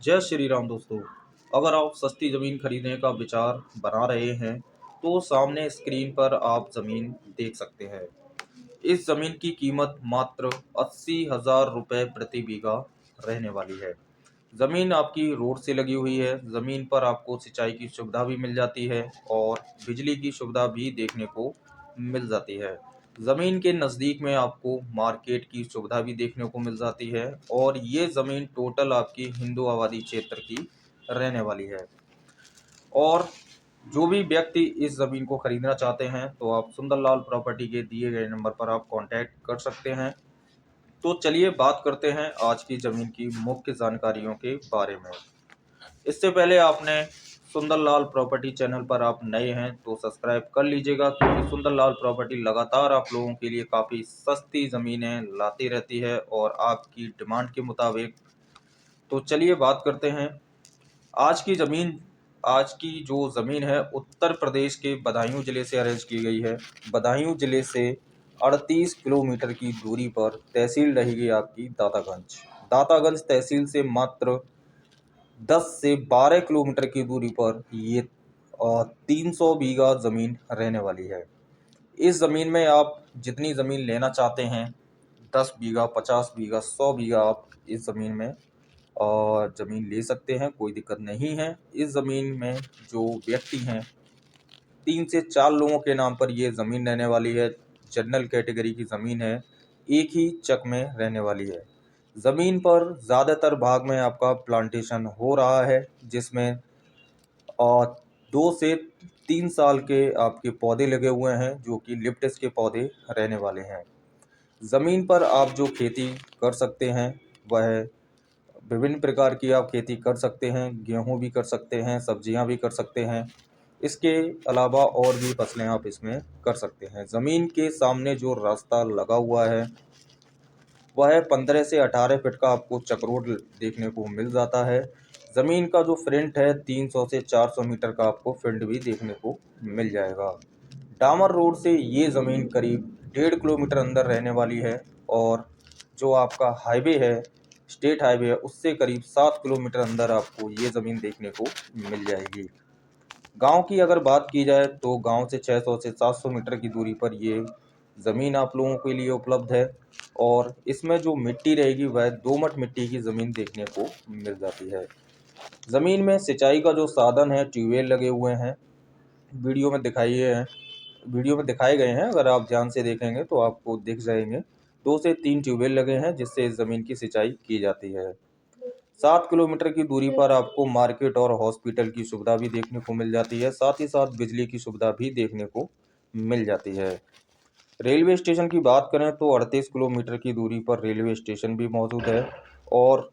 जय श्री राम दोस्तों। अगर आप सस्ती ज़मीन खरीदने का विचार बना रहे हैं तो सामने स्क्रीन पर आप ज़मीन देख सकते हैं। इस ज़मीन की कीमत मात्र 80,000 रुपये प्रति बीघा रहने वाली है। ज़मीन आपकी रोड से लगी हुई है। ज़मीन पर आपको सिंचाई की सुविधा भी मिल जाती है और बिजली की सुविधा भी देखने को मिल जाती है। ज़मीन के नज़दीक में आपको मार्केट की सुविधा भी देखने को मिल जाती है और ये ज़मीन टोटल आपकी हिंदू आबादी क्षेत्र की रहने वाली है। और जो भी व्यक्ति इस ज़मीन को खरीदना चाहते हैं तो आप सुंदरलाल प्रॉपर्टी के दिए गए नंबर पर आप कांटेक्ट कर सकते हैं। तो चलिए बात करते हैं आज की ज़मीन की मुख्य जानकारियों के बारे में। इससे पहले आपने सुंदरलाल प्रॉपर्टी चैनल पर आप नए हैं तो सब्सक्राइब कर लीजिएगा, क्योंकि सुंदरलाल प्रॉपर्टी लगातार आप लोगों के लिए काफ़ी सस्ती ज़मीनें लाती रहती है और आपकी डिमांड के मुताबिक। तो चलिए बात करते हैं आज की ज़मीन। आज की जो ज़मीन है उत्तर प्रदेश के बदायूं ज़िले से अरेंज की गई है। बदायूं ज़िले से 38 किलोमीटर की दूरी पर तहसील रहेगी आपकी दातागंज। दातागंज तहसील से मात्र 10 से 12 किलोमीटर की दूरी पर ये 300 बीघा ज़मीन रहने वाली है। इस ज़मीन में आप जितनी ज़मीन लेना चाहते हैं, 10 बीघा, 50 बीघा, 100 बीघा, आप इस ज़मीन में और ज़मीन ले सकते हैं, कोई दिक्कत नहीं है। इस ज़मीन में जो व्यक्ति हैं, 3 से 4 लोगों के नाम पर ये ज़मीन रहने वाली है। जनरल कैटेगरी की ज़मीन है, एक ही चक में रहने वाली है। ज़मीन पर ज़्यादातर भाग में आपका प्लांटेशन हो रहा है, जिसमें और 2 से 3 साल के आपके पौधे लगे हुए हैं, जो कि लिप्टस के पौधे रहने वाले हैं। ज़मीन पर आप जो खेती कर सकते हैं वह विभिन्न प्रकार की आप खेती कर सकते हैं। गेहूँ भी कर सकते हैं, सब्जियां भी कर सकते हैं। इसके अलावा और भी फसलें आप इसमें कर सकते हैं। ज़मीन के सामने जो रास्ता लगा हुआ है वह 15 से 18 फीट का आपको चक्रोड देखने को मिल जाता है। ज़मीन का जो फ्रंट है 300 से 400 मीटर का आपको फ्रंट भी देखने को मिल जाएगा। डामर रोड से ये ज़मीन करीब 1.5 किलोमीटर अंदर रहने वाली है और जो आपका हाईवे है, स्टेट हाईवे है, उससे करीब 7 किलोमीटर अंदर आपको ये ज़मीन देखने को मिल जाएगी। गांव की अगर बात की जाए तो गांव से 600 से 700 मीटर की दूरी पर ये ज़मीन आप लोगों के लिए उपलब्ध है और इसमें जो मिट्टी रहेगी वह दोमट मिट्टी की ज़मीन देखने को मिल जाती है। ज़मीन में सिंचाई का जो साधन है, ट्यूबवेल लगे हुए हैं। वीडियो में दिखाइए हैं वीडियो में दिखाए गए हैं, अगर आप ध्यान से देखेंगे तो आपको दिख जाएंगे। 2 से 3 ट्यूबवेल लगे हैं जिससे इस ज़मीन की सिंचाई की जाती है। 7 किलोमीटर की दूरी पर आपको मार्केट और हॉस्पिटल की सुविधा भी देखने को मिल जाती है। साथ ही साथ बिजली की सुविधा भी देखने को मिल जाती है। रेलवे स्टेशन की बात करें तो 38 किलोमीटर की दूरी पर रेलवे स्टेशन भी मौजूद है। और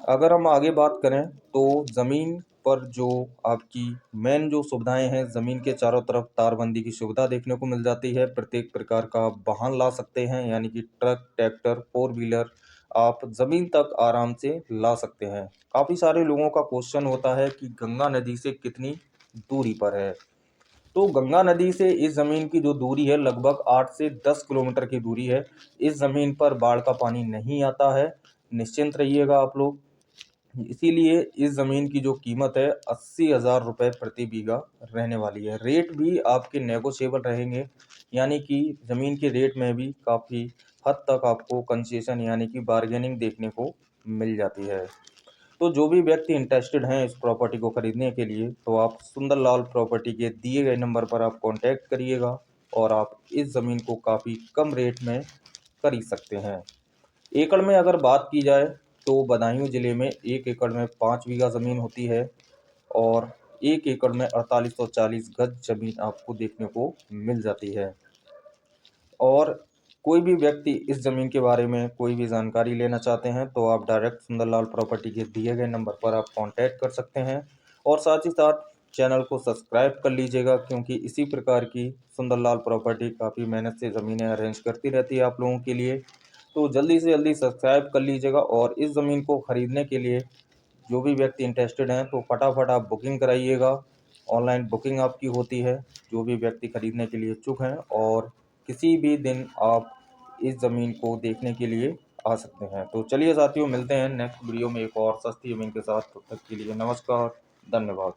अगर हम आगे बात करें तो ज़मीन पर जो आपकी मेन जो सुविधाएं हैं, ज़मीन के चारों तरफ तारबंदी की सुविधा देखने को मिल जाती है। प्रत्येक प्रकार का आप वाहन ला सकते हैं, यानी कि ट्रक, ट्रैक्टर, फोर व्हीलर आप ज़मीन तक आराम से ला सकते हैं। काफ़ी सारे लोगों का क्वेश्चन होता है कि गंगा नदी से कितनी दूरी पर है। तो गंगा नदी से इस ज़मीन की जो दूरी है लगभग 8 से 10 किलोमीटर की दूरी है। इस ज़मीन पर बाढ़ का पानी नहीं आता है, निश्चिंत रहिएगा आप लोग। इसीलिए इस ज़मीन की जो कीमत है 80,000 रुपये प्रति बीघा रहने वाली है। रेट भी आपके नेगोशिएबल रहेंगे, यानी कि ज़मीन के रेट में भी काफ़ी हद तक आपको कंसेशन यानी कि बार्गेनिंग देखने को मिल जाती है। तो जो भी व्यक्ति इंटरेस्टेड हैं इस प्रॉपर्टी को खरीदने के लिए तो आप सुंदरलाल प्रॉपर्टी के दिए गए नंबर पर आप कांटेक्ट करिएगा और आप इस ज़मीन को काफ़ी कम रेट में खरीद सकते हैं। एकड़ में अगर बात की जाए तो बदायूं ज़िले में 1 एकड़ में 5 बीघा ज़मीन होती है और 1 एकड़ में 4840 गज ज़मीन आपको देखने को मिल जाती है। और कोई भी व्यक्ति इस ज़मीन के बारे में कोई भी जानकारी लेना चाहते हैं तो आप डायरेक्ट सुंदरलाल प्रॉपर्टी के दिए गए नंबर पर आप कांटेक्ट कर सकते हैं। और साथ ही साथ चैनल को सब्सक्राइब कर लीजिएगा, क्योंकि इसी प्रकार की सुंदरलाल प्रॉपर्टी काफ़ी मेहनत से ज़मीनें अरेंज करती रहती है आप लोगों के लिए। तो जल्दी से जल्दी सब्सक्राइब कर लीजिएगा और इस ज़मीन को ख़रीदने के लिए जो भी व्यक्ति इंटरेस्टेड हैं तो फटाफट आप बुकिंग कराइएगा। ऑनलाइन बुकिंग आपकी होती है, जो भी व्यक्ति खरीदने के लिए इच्छुक हैं। और किसी भी दिन आप इस ज़मीन को देखने के लिए आ सकते हैं। तो चलिए साथियों, मिलते हैं नेक्स्ट वीडियो में एक और सस्ती ज़मीन के साथ। तब तक के लिए नमस्कार, धन्यवाद।